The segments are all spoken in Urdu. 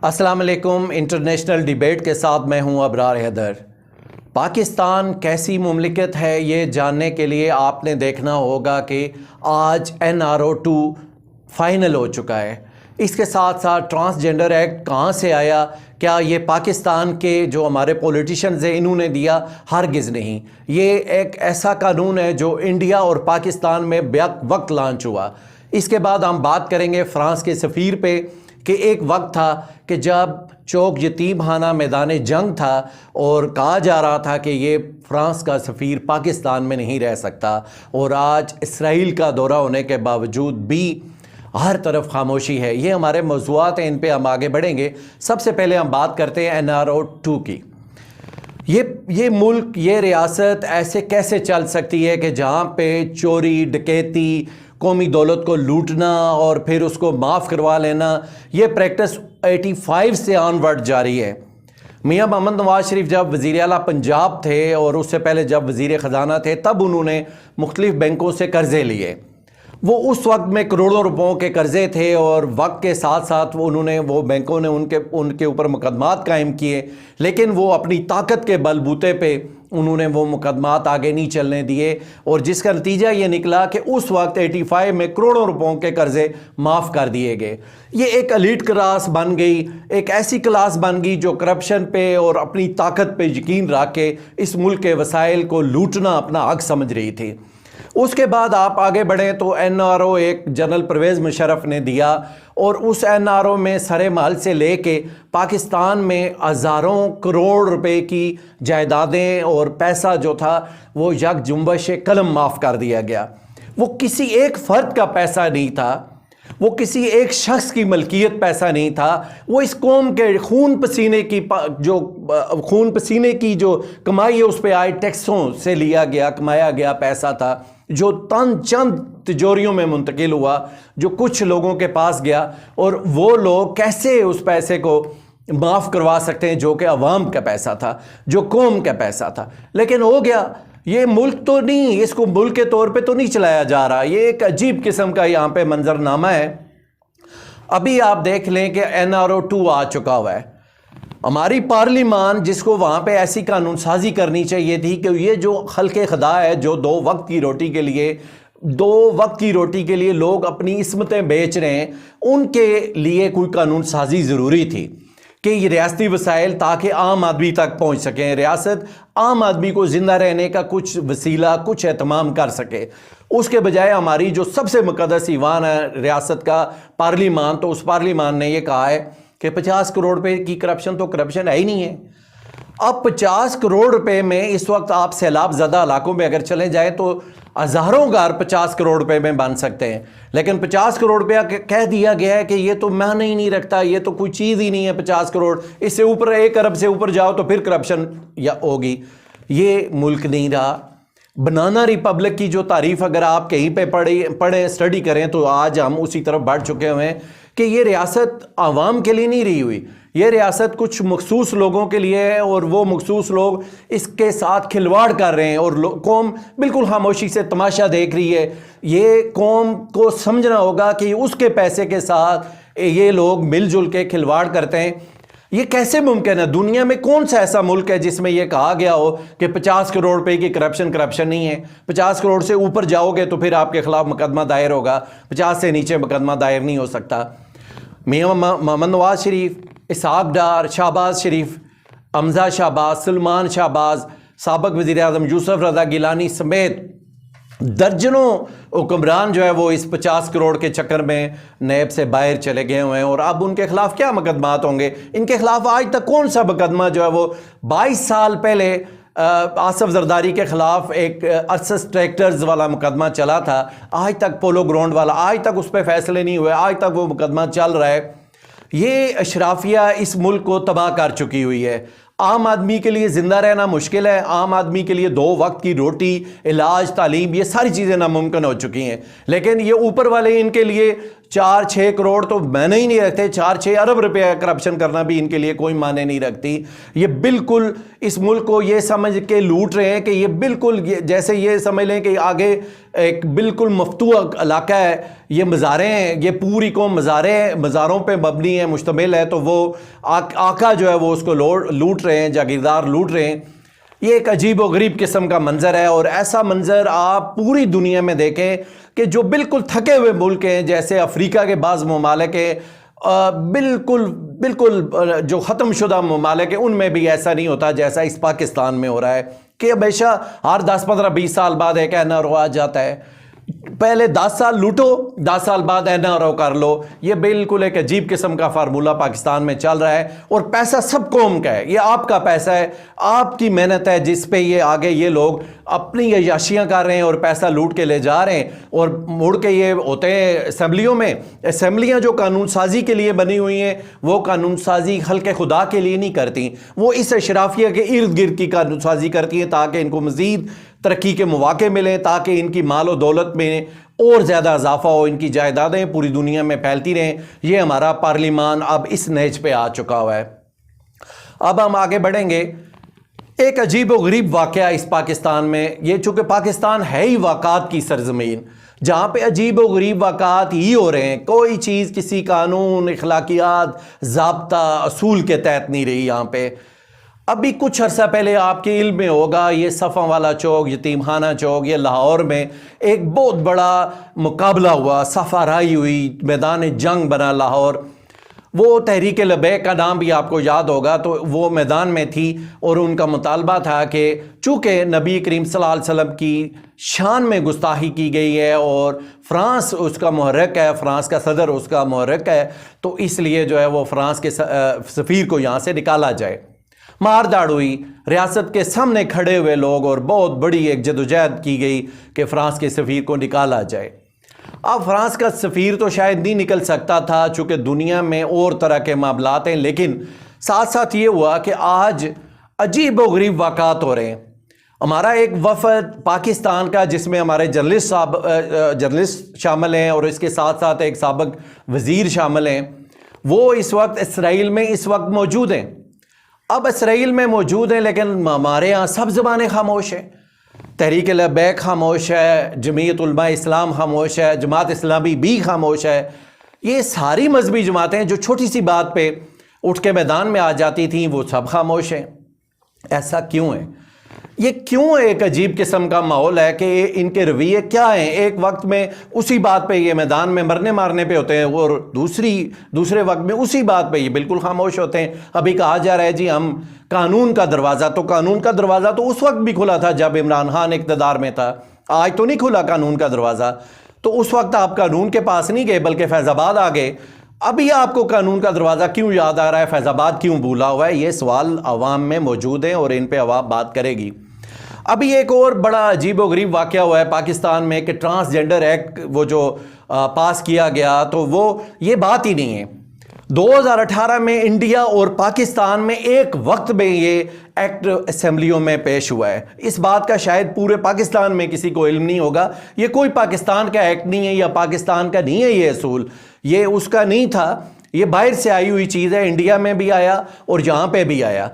السلام علیکم۔ انٹرنیشنل ڈیبیٹ کے ساتھ میں ہوں ابرار حیدر۔ پاکستان کیسی مملکت ہے یہ جاننے کے لیے آپ نے دیکھنا ہوگا کہ آج NRO2 فائنل ہو چکا ہے۔ اس کے ساتھ ساتھ ٹرانسجنڈر ایکٹ کہاں سے آیا؟ کیا یہ پاکستان کے جو ہمارے پولیٹیشنز ہیں انہوں نے دیا؟ ہرگز نہیں۔ یہ ایک ایسا قانون ہے جو انڈیا اور پاکستان میں بیک وقت لانچ ہوا۔ اس کے بعد ہم بات کریں گے فرانس کے سفیر پہ کہ ایک وقت تھا کہ جب چوک یتیم خانہ میدان جنگ تھا اور کہا جا رہا تھا کہ یہ فرانس کا سفیر پاکستان میں نہیں رہ سکتا، اور آج اسرائیل کا دورہ ہونے کے باوجود بھی ہر طرف خاموشی ہے۔ یہ ہمارے موضوعات ہیں، ان پہ ہم آگے بڑھیں گے۔ سب سے پہلے ہم بات کرتے ہیں NRO2 کی۔ یہ ملک، یہ ریاست ایسے کیسے چل سکتی ہے کہ جہاں پہ چوری، ڈکیتی، قومی دولت کو لوٹنا اور پھر اس کو معاف کروا لینا، یہ پریکٹس 85 سے آن ورڈ جاری ہے۔ میاں محمد نواز شریف جب وزیر اعلیٰ پنجاب تھے اور اس سے پہلے جب وزیر خزانہ تھے، تب انہوں نے مختلف بینکوں سے قرضے لیے۔ وہ اس وقت میں کروڑوں روپوں کے قرضے تھے، اور وقت کے ساتھ ساتھ وہ بینکوں نے ان کے اوپر مقدمات قائم کیے، لیکن وہ اپنی طاقت کے بل بوتے پہ انہوں نے وہ مقدمات آگے نہیں چلنے دیے، اور جس کا نتیجہ یہ نکلا کہ اس وقت 85 میں کروڑوں روپوں کے قرضے معاف کر دیے گئے۔ یہ ایک ایلیٹ کلاس بن گئی، ایک ایسی کلاس بن گئی جو کرپشن پہ اور اپنی طاقت پہ یقین رکھ کے اس ملک کے وسائل کو لوٹنا اپنا حق سمجھ رہی تھی۔ اس کے بعد آپ آگے بڑھیں تو NRO ایک جنرل پرویز مشرف نے دیا، اور اس NRO میں سرے محل سے لے کے پاکستان میں ہزاروں کروڑ روپے کی جائیدادیں اور پیسہ جو تھا وہ یک جنبش قلم معاف کر دیا گیا۔ وہ کسی ایک فرد کا پیسہ نہیں تھا، وہ کسی ایک شخص کی ملکیت پیسہ نہیں تھا، وہ اس قوم کے خون پسینے کی جو کمائی ہے اس پہ آئے ٹیکسوں سے کمایا گیا پیسہ تھا، جو چند تجوریوں میں منتقل ہوا، جو کچھ لوگوں کے پاس گیا، اور وہ لوگ کیسے اس پیسے کو معاف کروا سکتے ہیں جو کہ عوام کا پیسہ تھا، جو قوم کا پیسہ تھا۔ لیکن ہو گیا۔ یہ ملک تو نہیں، اس کو ملک کے طور پہ تو نہیں چلایا جا رہا۔ یہ ایک عجیب قسم کا یہاں پہ منظرنامہ ہے۔ ابھی آپ دیکھ لیں کہ NRO2 آ چکا ہوا ہے۔ ہماری پارلیمان، جس کو وہاں پہ ایسی قانون سازی کرنی چاہیے تھی کہ یہ جو خلق خدا ہے، جو دو وقت کی روٹی کے لیے لوگ اپنی عصمتیں بیچ رہے ہیں، ان کے لیے کوئی قانون سازی ضروری تھی کہ یہ ریاستی وسائل تاکہ عام آدمی تک پہنچ سکیں، ریاست عام آدمی کو زندہ رہنے کا کچھ وسیلہ، کچھ اہتمام کر سکے۔ اس کے بجائے ہماری جو سب سے مقدس ایوان ہے ریاست کا، پارلیمان، تو اس پارلیمان نے یہ کہا ہے کہ 50 کروڑ روپے کی کرپشن تو کرپشن ہے ہی نہیں ہے۔ اب 50 کروڑ روپے میں اس وقت آپ سیلاب زدہ علاقوں میں اگر چلے جائیں تو ہزاروں گھر 50 کروڑ روپے میں بن سکتے ہیں، لیکن 50 کروڑ روپیہ کہہ دیا گیا ہے کہ یہ تو معنی ہی نہیں رکھتا، یہ تو کوئی چیز ہی نہیں ہے 50 کروڑ، اس سے اوپر 1 ارب سے اوپر جاؤ تو پھر کرپشن ہوگی۔ یہ ملک نہیں رہا۔ بنانا ریپبلک کی جو تعریف اگر آپ کہیں پہ پڑھیں اسٹڈی کریں تو آج ہم اسی طرف بڑھ چکے ہوئے ہیں کہ یہ ریاست عوام کے لیے نہیں رہی ہوئی، یہ ریاست کچھ مخصوص لوگوں کے لیے ہے، اور وہ مخصوص لوگ اس کے ساتھ کھلواڑ کر رہے ہیں، اور قوم بالکل خاموشی سے تماشا دیکھ رہی ہے۔ یہ قوم کو سمجھنا ہوگا کہ اس کے پیسے کے ساتھ یہ لوگ مل جل کے کھلواڑ کرتے ہیں۔ یہ کیسے ممکن ہے؟ دنیا میں کون سا ایسا ملک ہے جس میں یہ کہا گیا ہو کہ 50 کروڑ روپے کی کرپشن نہیں ہے؟ 50 کروڑ سے اوپر جاؤ گے تو پھر آپ کے خلاف مقدمہ دائر ہوگا، 50 سے نیچے مقدمہ دائر نہیں ہو سکتا۔ میاں محمد نواز شریف، اسحاق ڈار، شہباز شریف، حمزہ شہباز، سلمان شہباز، سابق وزیر اعظم یوسف رضا گیلانی سمیت درجنوں حکمران جو ہے وہ اس 50 کروڑ کے چکر میں نیب سے باہر چلے گئے ہوئے ہیں، اور اب ان کے خلاف کیا مقدمات ہوں گے؟ ان کے خلاف آج تک کون سا مقدمہ جو ہے وہ 22 سال پہلے آصف زرداری کے خلاف ایک ارسس ٹریکٹرز والا مقدمہ چلا تھا، آج تک پولو گراؤنڈ والا، آج تک اس پہ فیصلے نہیں ہوئے، آج تک وہ مقدمہ چل رہا ہے۔ یہ اشرافیہ اس ملک کو تباہ کر چکی ہوئی ہے۔ عام آدمی کے لیے زندہ رہنا مشکل ہے، عام آدمی کے لیے 2 وقت کی روٹی، علاج، تعلیم، یہ ساری چیزیں ناممکن ہو چکی ہیں، لیکن یہ اوپر والے ان کے لیے 4-6 کروڑ تو معنی ہی نہیں رکھتے، 4-6 ارب روپے کرپشن کرنا بھی ان کے لیے کوئی معنی نہیں رکھتی۔ یہ بالکل اس ملک کو یہ سمجھ کے لوٹ رہے ہیں کہ یہ بالکل جیسے یہ سمجھ لیں کہ آگے ایک بالکل مفتوح علاقہ ہے، یہ مزاریں ہیں، یہ پوری قوم مزاروں پہ مبنی ہے، مشتمل ہے، تو وہ آقا جو ہے وہ اس کو لوٹ رہے ہیں، جاگیردار لوٹ رہے ہیں۔ یہ ایک عجیب و غریب قسم کا منظر ہے، اور ایسا منظر آپ پوری دنیا میں دیکھیں کہ جو بالکل تھکے ہوئے ملک ہیں، جیسے افریقہ کے بعض ممالک ہیں، بالکل جو ختم شدہ ممالک ہیں، ان میں بھی ایسا نہیں ہوتا جیسا اس پاکستان میں ہو رہا ہے کہ ہمیشہ ہر 10 15 20 سال بعد ایک این آر او آ جاتا ہے۔ پہلے 10 سال لوٹو، 10 سال بعد این آر او کر لو۔ یہ بالکل ایک عجیب قسم کا فارمولہ پاکستان میں چل رہا ہے، اور پیسہ سب قوم کا ہے، یہ آپ کا پیسہ ہے، آپ کی محنت ہے، جس پہ یہ آگے یہ لوگ اپنی عیاشیاں کر رہے ہیں اور پیسہ لوٹ کے لے جا رہے ہیں، اور مڑ کے یہ ہوتے ہیں اسمبلیوں میں۔ اسمبلیاں جو قانون سازی کے لیے بنی ہوئی ہیں، وہ قانون سازی خلق خدا کے لیے نہیں کرتی، وہ اس اشرافیہ کے ارد گرد کی قانون سازی کرتی ہیں تاکہ ان کو مزید ترقی کے مواقع ملیں، تاکہ ان کی مال و دولت میں اور زیادہ اضافہ ہو، ان کی جائیدادیں پوری دنیا میں پھیلتی رہیں۔ یہ ہمارا پارلیمان اب اس نہج پہ آ چکا ہوا ہے۔ اب ہم آگے بڑھیں گے۔ ایک عجیب و غریب واقعہ اس پاکستان میں، یہ چونکہ پاکستان ہے ہی واقعات کی سرزمین، جہاں پہ عجیب و غریب واقعات ہی ہو رہے ہیں، کوئی چیز کسی قانون، اخلاقیات، ضابطہ، اصول کے تحت نہیں رہی یہاں پہ۔ ابھی کچھ عرصہ پہلے آپ کے علم میں ہوگا، یہ صفا والا چوک، یتیم خانہ چوک، یہ لاہور میں ایک بہت بڑا مقابلہ ہوا، صفا رائی ہوئی، میدان جنگ بنا لاہور۔ وہ تحریک لبیک کا نام بھی آپ کو یاد ہوگا، تو وہ میدان میں تھی، اور ان کا مطالبہ تھا کہ چونکہ نبی کریم صلی اللہ علیہ وسلم کی شان میں گستاخی کی گئی ہے، اور فرانس اس کا محرک ہے، فرانس کا صدر اس کا محرک ہے، تو اس لیے جو ہے وہ فرانس کے سفیر کو یہاں سے نکالا جائے۔ مار داڑ ہوئی، ریاست کے سامنے کھڑے ہوئے لوگ، اور بہت بڑی ایک جدوجہد کی گئی کہ فرانس کے سفیر کو نکالا جائے۔ اب فرانس کا سفیر تو شاید نہیں نکل سکتا تھا، چونکہ دنیا میں اور طرح کے معاملات ہیں، لیکن ساتھ ساتھ یہ ہوا کہ آج عجیب و غریب واقعات ہو رہے ہیں۔ ہمارا ایک وفد پاکستان کا، جس میں ہمارے جرنلسٹ شامل ہیں، اور اس کے ساتھ ساتھ ایک سابق وزیر شامل ہیں، وہ اس وقت اسرائیل میں اس وقت موجود ہیں۔ اب اسرائیل میں موجود ہیں، لیکن ہمارے یہاں سب زبانیں خاموش ہیں۔ تحریک لبیک خاموش ہے، جمعیت علماء اسلام خاموش ہے، جماعت اسلامی بھی خاموش ہے۔ یہ ساری مذہبی جماعتیں جو چھوٹی سی بات پہ اٹھ کے میدان میں آ جاتی تھیں، وہ سب خاموش ہیں۔ ایسا کیوں ہے؟ یہ کیوں ایک عجیب قسم کا ماحول ہے کہ ان کے رویے کیا ہیں؟ ایک وقت میں اسی بات پہ یہ میدان میں مرنے مارنے پہ ہوتے ہیں، اور دوسرے وقت میں اسی بات پہ یہ بالکل خاموش ہوتے ہیں۔ ابھی کہا جا رہا ہے جی ہم قانون کا دروازہ تو اس وقت بھی کھلا تھا جب عمران خان اقتدار میں تھا، آج تو نہیں کھلا قانون کا دروازہ۔ تو اس وقت آپ قانون کے پاس نہیں گئے بلکہ فیض آباد آ گئے۔ ابھی آپ کو قانون کا دروازہ کیوں یاد آ رہا ہے، فیض آباد کیوں بھولا ہوا ہے؟ یہ سوال عوام میں موجود ہیں، اور ان پہ عوام بات کرے گی۔ ابھی ایک اور بڑا عجیب و غریب واقعہ ہوا ہے پاکستان میں کہ ٹرانسجنڈر ایکٹ وہ جو پاس کیا گیا، تو وہ یہ بات ہی نہیں ہے۔ 2018 میں انڈیا اور پاکستان میں ایک وقت میں یہ ایکٹ اسمبلیوں میں پیش ہوا ہے۔ اس بات کا شاید پورے پاکستان میں کسی کو علم نہیں ہوگا۔ یہ کوئی پاکستان کا ایکٹ نہیں ہے، یا پاکستان کا نہیں ہے یہ اصول، یہ اس کا نہیں تھا، یہ باہر سے آئی ہوئی چیز ہے۔ انڈیا میں بھی آیا اور یہاں پہ بھی آیا۔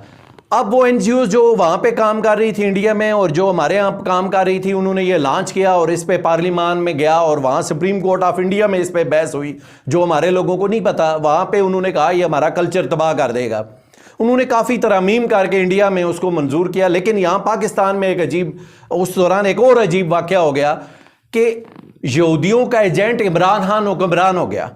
اب وہ این جی اوز جو وہاں پہ کام کر رہی تھی انڈیا میں، اور جو ہمارے یہاں کام کر رہی تھی، انہوں نے یہ لانچ کیا، اور اس پہ پارلیمان میں گیا، اور وہاں سپریم کورٹ آف انڈیا میں اس پہ بحث ہوئی، جو ہمارے لوگوں کو نہیں پتا۔ وہاں پہ انہوں نے کہا یہ ہمارا کلچر تباہ کر دے گا۔ انہوں نے کافی ترامیم کر کے انڈیا میں اس کو منظور کیا، لیکن یہاں پاکستان میں اس دوران ایک اور عجیب واقعہ ہو گیا کہ یہودیوں کا ایجنٹ عمران خان حکمران ہو گیا۔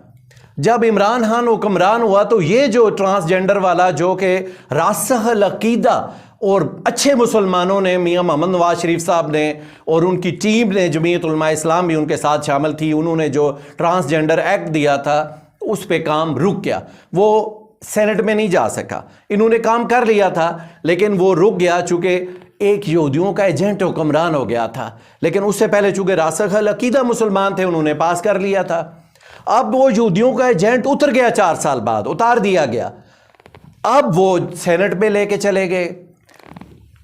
جب عمران خان حکمران ہوا تو یہ جو ٹرانسجنڈر والا، جو کہ راسخ العقیدہ اور اچھے مسلمانوں نے، میاں محمد نواز شریف صاحب نے اور ان کی ٹیم نے، جمعیت علماء اسلام بھی ان کے ساتھ شامل تھی، انہوں نے جو ٹرانسجنڈر ایکٹ دیا تھا اس پہ کام رک گیا۔ وہ سینٹ میں نہیں جا سکا۔ انہوں نے کام کر لیا تھا لیکن وہ رک گیا، چونکہ ایک یہودیوں کا ایجنٹ حکمران ہو گیا تھا، لیکن اس سے پہلے چونکہ راسخ العقیدہ مسلمان تھے، انہوں نے پاس کر لیا تھا۔ اب وہ یہودیوں کا ایجنٹ اتر گیا، 4 سال بعد اتار دیا گیا۔ اب وہ سینٹ میں لے کے چلے گئے۔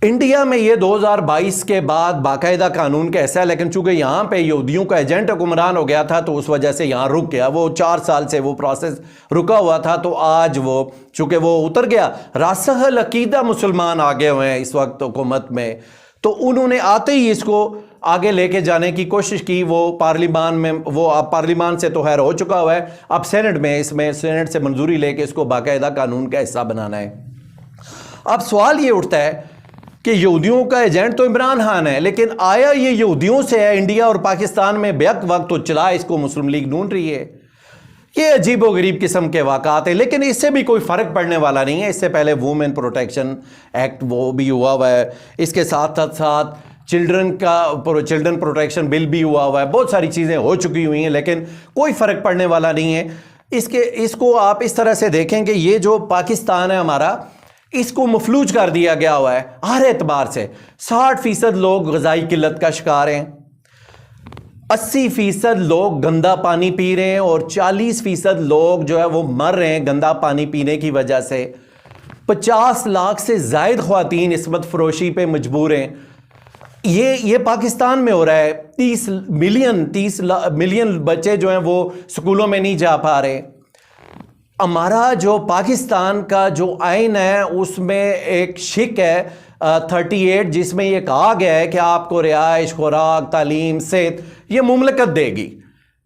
انڈیا میں یہ 2022 کے بعد باقاعدہ قانون کیسا ہے، لیکن چونکہ یہاں پہ یہودیوں کا ایجنٹ حکمران ہو گیا تھا تو اس وجہ سے یہاں رک گیا۔ وہ 4 سال سے وہ پروسیس رکا ہوا تھا، تو آج وہ چونکہ وہ اتر گیا، راسخ العقیدہ مسلمان آگے ہوئے ہیں اس وقت حکومت میں، تو انہوں نے آتے ہی اس کو آگے لے کے جانے کی کوشش کی، وہ پارلیمان میں، وہ اب پارلیمان سے تو خیر ہو چکا ہوا ہے، اب سینٹ میں، اس میں سینٹ سے منظوری لے کے اس کو باقاعدہ قانون کا حصہ بنانا ہے۔ اب سوال یہ اٹھتا ہے کہ یہودیوں کا ایجنٹ تو عمران خان ہے، لیکن آیا یہ یہودیوں سے ہے؟ انڈیا اور پاکستان میں بیک وقت تو چلا اس کو مسلم لیگ ڈھونڈ رہی ہے۔ یہ عجیب و غریب قسم کے واقعات ہیں، لیکن اس سے بھی کوئی فرق پڑنے والا نہیں ہے۔ اس سے پہلے وومن پروٹیکشن ایکٹ وہ بھی ہوا ہوا ہے، اس کے ساتھ ساتھ چلڈرن پروٹیکشن بل بھی ہوا ہوا ہے، بہت ساری چیزیں ہو چکی ہوئی ہیں، لیکن کوئی فرق پڑنے والا نہیں ہے۔ اس کو آپ اس طرح سے دیکھیں کہ یہ جو پاکستان ہے ہمارا، اس کو مفلوج کر دیا گیا ہوا ہے ہر اعتبار سے۔ 60% لوگ غذائی قلت کا شکار ہیں، 80% لوگ گندا پانی پی رہے ہیں، اور 40% لوگ جو ہے وہ مر رہے ہیں گندا پانی پینے کی وجہ سے۔ 50 لاکھ سے زائد خواتین عصمت فروشی پہ مجبور ہیں۔ یہ پاکستان میں ہو رہا ہے۔ 30 ملین بچے جو ہیں وہ سکولوں میں نہیں جا پا رہے۔ ہمارا جو پاکستان کا جو آئین ہے اس میں ایک شک ہے 38، جس میں یہ کہا گیا ہے کہ آپ کو رہائش، خوراک، تعلیم، صحت یہ مملکت دے گی۔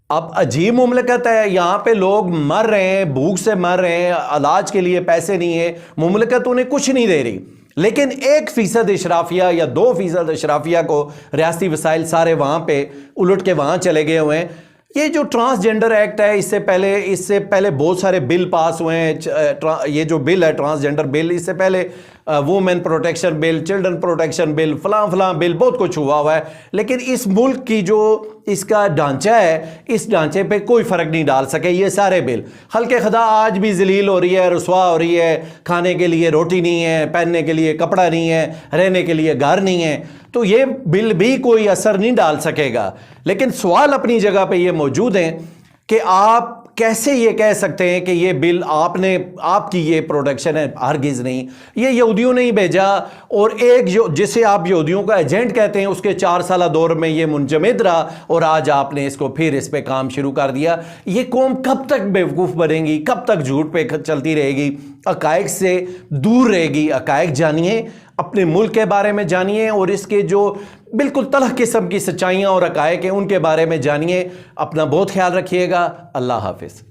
اب عجیب مملکت ہے، یہاں پہ لوگ مر رہے ہیں، بھوک سے مر رہے ہیں، علاج کے لیے پیسے نہیں ہیں، مملکت انہیں کچھ نہیں دے رہی، لیکن 1% اشرافیہ یا 2% اشرافیہ کو ریاستی وسائل سارے وہاں پہ الٹ کے وہاں چلے گئے ہوئے ہیں۔ یہ جو ٹرانسجنڈر ایکٹ ہے، اس سے پہلے بہت سارے بل پاس ہوئے ہیں۔ یہ جو بل ہے ٹرانسجنڈر بل، اس سے پہلے women protection bill, children protection bill, فلاں بل، بہت کچھ ہوا ہوا ہے، لیکن اس ملک کی جو اس کا ڈھانچہ ہے، اس ڈھانچے پہ کوئی فرق نہیں ڈال سکے یہ سارے بل۔ خلق خدا آج بھی ذلیل ہو رہی ہے، رسوا ہو رہی ہے، کھانے کے لیے روٹی نہیں ہے، پہننے کے لیے کپڑا نہیں ہے، رہنے کے لیے گھر نہیں ہے، تو یہ بل بھی کوئی اثر نہیں ڈال سکے گا۔ لیکن سوال اپنی جگہ پہ یہ موجود ہیں کہ آپ کیسے یہ کہہ سکتے ہیں کہ یہ بل آپ کی یہ پروڈکشن ہے؟ ہرگز نہیں، یہ یہودیوں نے ہی بھیجا، اور جسے آپ یہودیوں کا ایجنٹ کہتے ہیں، اس کے 4 سالہ دور میں یہ منجمد رہا، اور آج آپ نے اس کو پھر اس پہ کام شروع کر دیا۔ یہ قوم کب تک بیوقوف بنے گی؟ کب تک جھوٹ پہ چلتی رہے گی؟ حقائق سے دور رہے گی۔ حقائق جانیے، اپنے ملک کے بارے میں جانیے، اور اس کے جو بالکل تلخ قسم کی سچائیاں اور حقائق ہیں ان کے بارے میں جانیے۔ اپنا بہت خیال رکھیے گا۔ اللہ حافظ۔